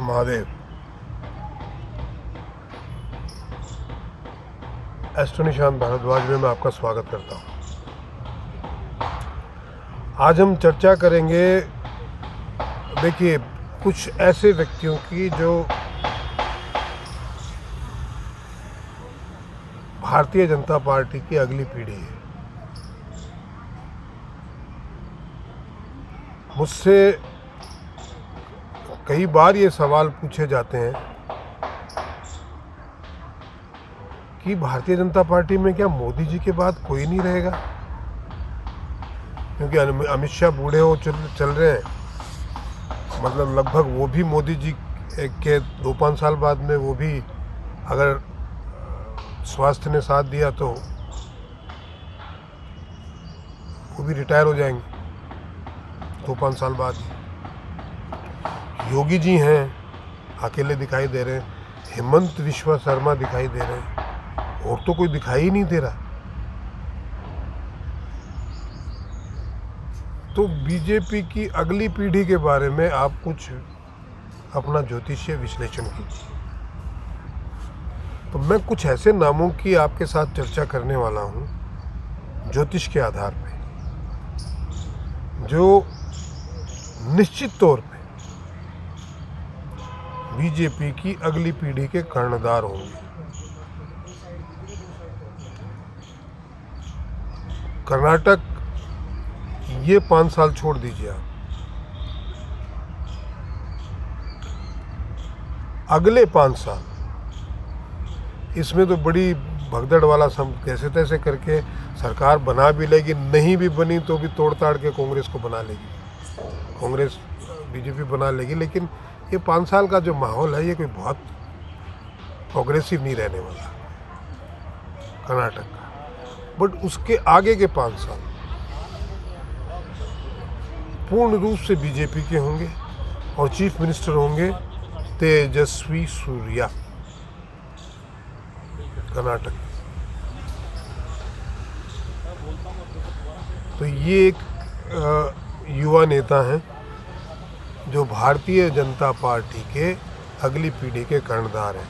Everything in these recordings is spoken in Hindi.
महादेव। एस्ट्रो निशांत भारद्वाज में मैं आपका स्वागत करता हूँ। आज हम चर्चा करेंगे, देखिए, कुछ ऐसे व्यक्तियों की जो भारतीय जनता पार्टी की अगली पीढ़ी है। मुझसे कई बार ये सवाल पूछे जाते हैं कि भारतीय जनता पार्टी में क्या मोदी जी के बाद कोई नहीं रहेगा, क्योंकि अमित शाह बूढ़े हो चल रहे हैं। मतलब लगभग वो भी मोदी जी के 2-5 साल बाद में वो भी अगर स्वास्थ्य ने साथ दिया तो वो भी रिटायर हो जाएंगे 2-5 साल बाद। योगी जी हैं, अकेले दिखाई दे रहे हैं। हेमंत विश्व शर्मा दिखाई दे रहे हैं, और तो कोई दिखाई ही नहीं दे रहा। तो बीजेपी की अगली पीढ़ी के बारे में आप कुछ अपना ज्योतिषीय विश्लेषण कीजिए। तो मैं कुछ ऐसे नामों की आपके साथ चर्चा करने वाला हूं ज्योतिष के आधार पे, जो निश्चित तौर पे बीजेपी की अगली पीढ़ी के कर्णधार होंगे। कर्नाटक, ये 5 साल छोड़ दीजिए आप, अगले 5 साल इसमें तो बड़ी भगदड़ वाला कैसे तैसे करके सरकार बना भी लेगी, नहीं भी बनी तो भी तोड़ ताड़ के कांग्रेस को बना लेगी, कांग्रेस बीजेपी बना लेगी। लेकिन ये 5 साल का जो माहौल है, ये कोई बहुत प्रोग्रेसिव नहीं रहने वाला कर्नाटक का। बट उसके आगे के 5 साल पूर्ण रूप से बीजेपी के होंगे, और चीफ मिनिस्टर होंगे तेजस्वी सूर्या, कर्नाटक। तो ये एक युवा नेता हैं जो भारतीय जनता पार्टी के अगली पीढ़ी के कर्णधार हैं।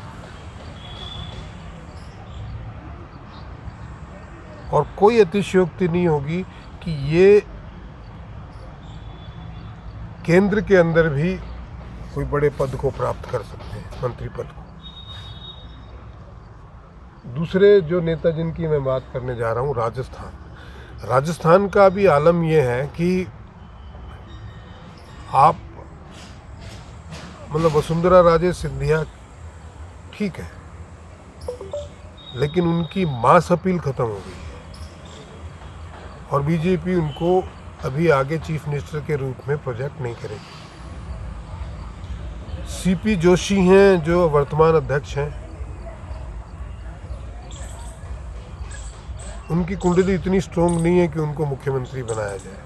और कोई अतिशयोक्ति नहीं होगी कि ये केंद्र के अंदर भी कोई बड़े पद को प्राप्त कर सकते हैं, मंत्री पद को। दूसरे जो नेता जिनकी मैं बात करने जा रहा हूँ, राजस्थान का भी आलम यह है कि आप मतलब वसुंधरा राजे सिंधिया ठीक है, लेकिन उनकी मास अपील खत्म हो गई है, और बीजेपी उनको अभी आगे चीफ मिनिस्टर के रूप में प्रोजेक्ट नहीं करेगी। सीपी जोशी हैं जो वर्तमान अध्यक्ष हैं, उनकी कुंडली इतनी स्ट्रोंग नहीं है कि उनको मुख्यमंत्री बनाया जाए।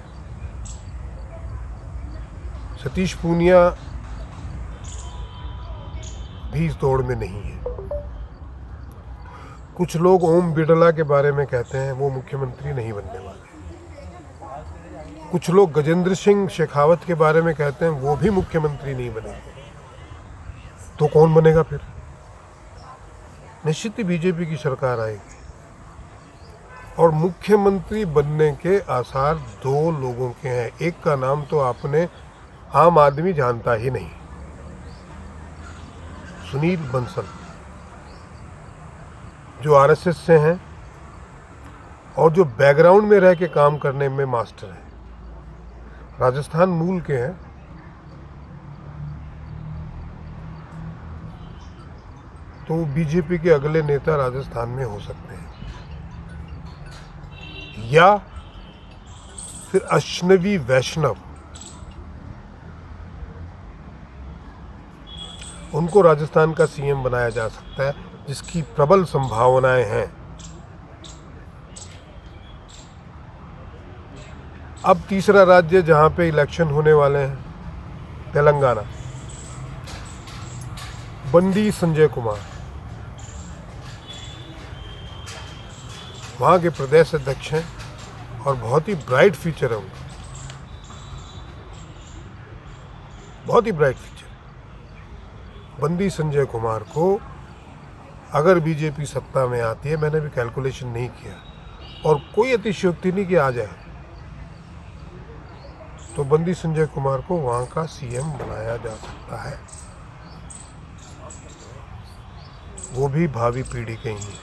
सतीश पूनिया भी इस दौड़ में नहीं है। कुछ लोग ओम बिड़ला के बारे में कहते हैं वो मुख्यमंत्री नहीं बनने वाले। कुछ लोग गजेंद्र सिंह शेखावत के बारे में कहते हैं वो भी मुख्यमंत्री नहीं बनेंगे। तो कौन बनेगा फिर? निश्चित ही बीजेपी की सरकार आएगी, और मुख्यमंत्री बनने के आसार 2 लोगों के हैं। एक का नाम तो आपने आम आदमी जानता ही नहीं, सुनील बंसल, जो आरएसएस से हैं और जो बैकग्राउंड में रह के काम करने में मास्टर हैं, राजस्थान मूल के हैं। तो बीजेपी के अगले नेता राजस्थान में हो सकते हैं, या फिर अश्विनी वैष्णव, उनको राजस्थान का सीएम बनाया जा सकता है, जिसकी प्रबल संभावनाएं हैं। अब तीसरा राज्य जहां पे इलेक्शन होने वाले हैं, तेलंगाना, बंडी संजय कुमार, वहाँ के प्रदेश अध्यक्ष हैं और बहुत ही ब्राइट फ्यूचर है उनका, बहुत ही ब्राइट फ्यूचर। बंदी संजय कुमार को अगर बीजेपी सत्ता में आती है, मैंने भी कैलकुलेशन नहीं किया और कोई अतिशयोक्ति नहीं कि आ जाए, तो बंदी संजय कुमार को वहाँ का सीएम बनाया जा सकता है, वो भी भावी पीढ़ी के ही हैं।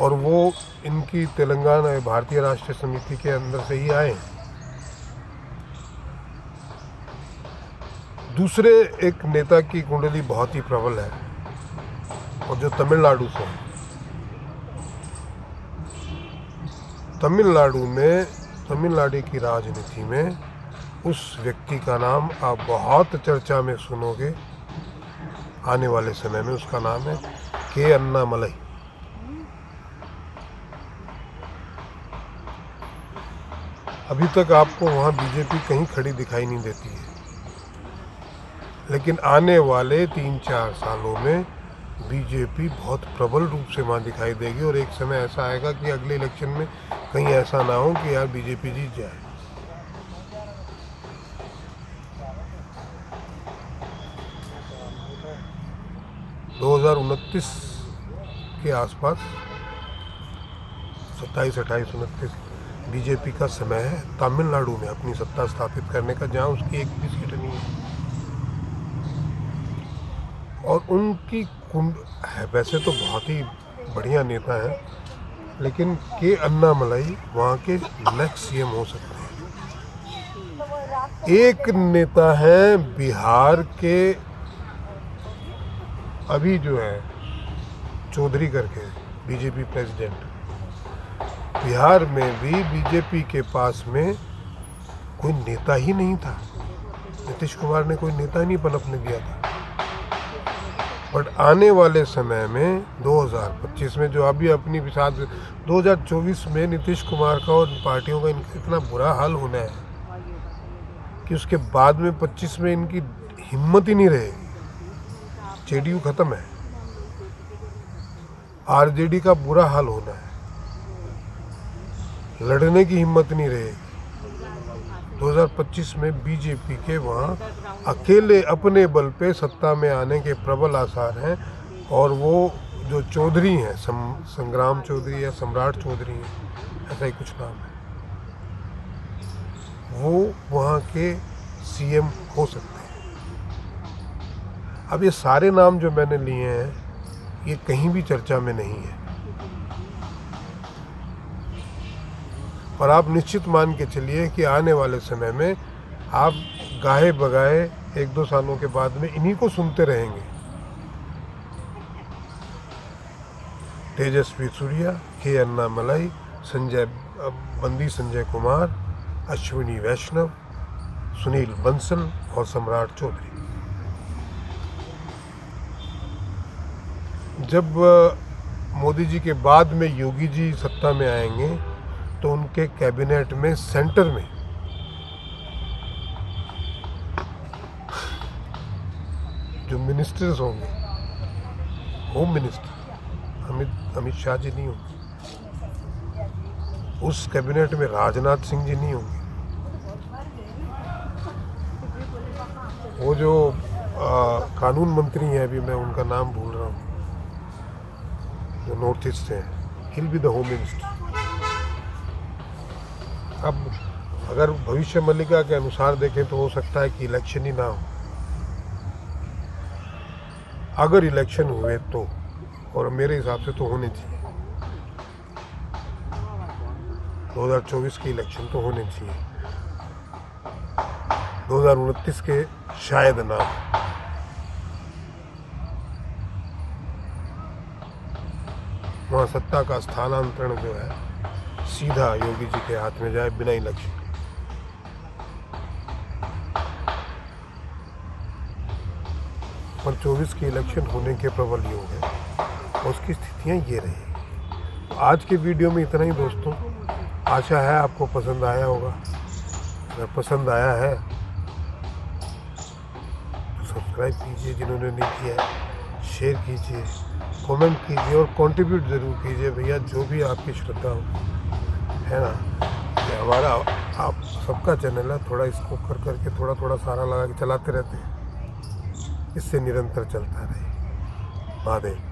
और वो इनकी तेलंगाना भारतीय राष्ट्रीय समिति के अंदर से ही आए। दूसरे एक नेता की कुंडली बहुत ही प्रबल है और जो तमिलनाडु से है। तमिलनाडु की राजनीति में उस व्यक्ति का नाम आप बहुत चर्चा में सुनोगे आने वाले समय में। उसका नाम है के अन्नामलाई। अभी तक आपको वहाँ बीजेपी कहीं खड़ी दिखाई नहीं देती है, लेकिन आने वाले 3-4 सालों में बीजेपी बहुत प्रबल रूप से वहाँ दिखाई देगी और एक समय ऐसा आएगा कि अगले इलेक्शन में कहीं ऐसा ना हो कि यार बीजेपी जीत जाए। (2029) के आसपास 27, 28, 29 बीजेपी का समय है तमिलनाडु में अपनी सत्ता स्थापित करने का, जहाँ उसकी एक भी सीट नहीं है। और उनकी कुंड है, वैसे तो बहुत ही बढ़िया नेता है, लेकिन के अन्नामलाई वहाँ के नेक्स्ट सीएम हो सकते हैं। एक नेता है बिहार के, अभी जो है चौधरी करके बीजेपी प्रेसिडेंट, बिहार में भी बीजेपी के पास में कोई नेता ही नहीं था। नीतीश कुमार ने कोई नेता ही नहीं पनपने दिया था। बट आने वाले समय में 2025 में जो अभी अपनी साथ 2024 में नीतीश कुमार का और पार्टियों का इतना बुरा हाल होना है कि उसके बाद में 25 में इनकी हिम्मत ही नहीं रहेगी। जेडीयू खत्म है, आरजेडी का बुरा हाल होना है, लड़ने की हिम्मत नहीं रहेगी। 2025 में बीजेपी के वहाँ अकेले अपने बल पे सत्ता में आने के प्रबल आसार हैं। और वो जो चौधरी हैं, संग्राम चौधरी या सम्राट चौधरी हैं, ऐसा ही कुछ नाम है, वो वहाँ के सीएम हो सकते हैं। अब ये सारे नाम जो मैंने लिए हैं, ये कहीं भी चर्चा में नहीं है, और आप निश्चित मान के चलिए कि आने वाले समय में आप गाहे बगाए 1-2 सालों के बाद में इन्हीं को सुनते रहेंगे। तेजस्वी सूर्या, के अन्नामलाई, बंदी संजय कुमार, अश्विनी वैष्णव, सुनील बंसल और सम्राट चौधरी। जब मोदी जी के बाद में योगी जी सत्ता में आएंगे तो उनके कैबिनेट में सेंटर में जो मिनिस्टर्स होंगे, होम मिनिस्टर अमित शाह जी नहीं होंगे, उस कैबिनेट में राजनाथ सिंह जी नहीं होंगे, वो जो कानून मंत्री हैं, अभी मैं उनका नाम भूल रहा हूँ, जो नॉर्थ ईस्ट से हैं, हिल बी द होम मिनिस्टर। अब अगर भविष्य मल्लिका के अनुसार देखें तो हो सकता है कि इलेक्शन ही ना हो। अगर इलेक्शन हुए तो, और मेरे हिसाब से तो होने चाहिए, 2024 के इलेक्शन तो होने चाहिए, 2029 के शायद ना हो। वहाँ सत्ता का स्थानांतरण जो है सीधा योगी जी के हाथ में जाए बिना इलेक्शन। पर 24 के इलेक्शन होने के प्रबल योग है और उसकी स्थितियाँ ये रही। आज के वीडियो में इतना ही दोस्तों, आशा है आपको पसंद आया होगा। अगर पसंद आया है तो सब्सक्राइब कीजिए, जिन्होंने नहीं किया है शेयर कीजिए, कमेंट कीजिए और कंट्रीब्यूट ज़रूर कीजिए भैया, जो भी आपकी श्रद्धा हो, है ना। ये हमारा आप सबका चैनल है, थोड़ा इसको कर करके थोड़ा सारा लगा के चलाते रहते हैं। इससे निरंतर चलता रहे। महादेव।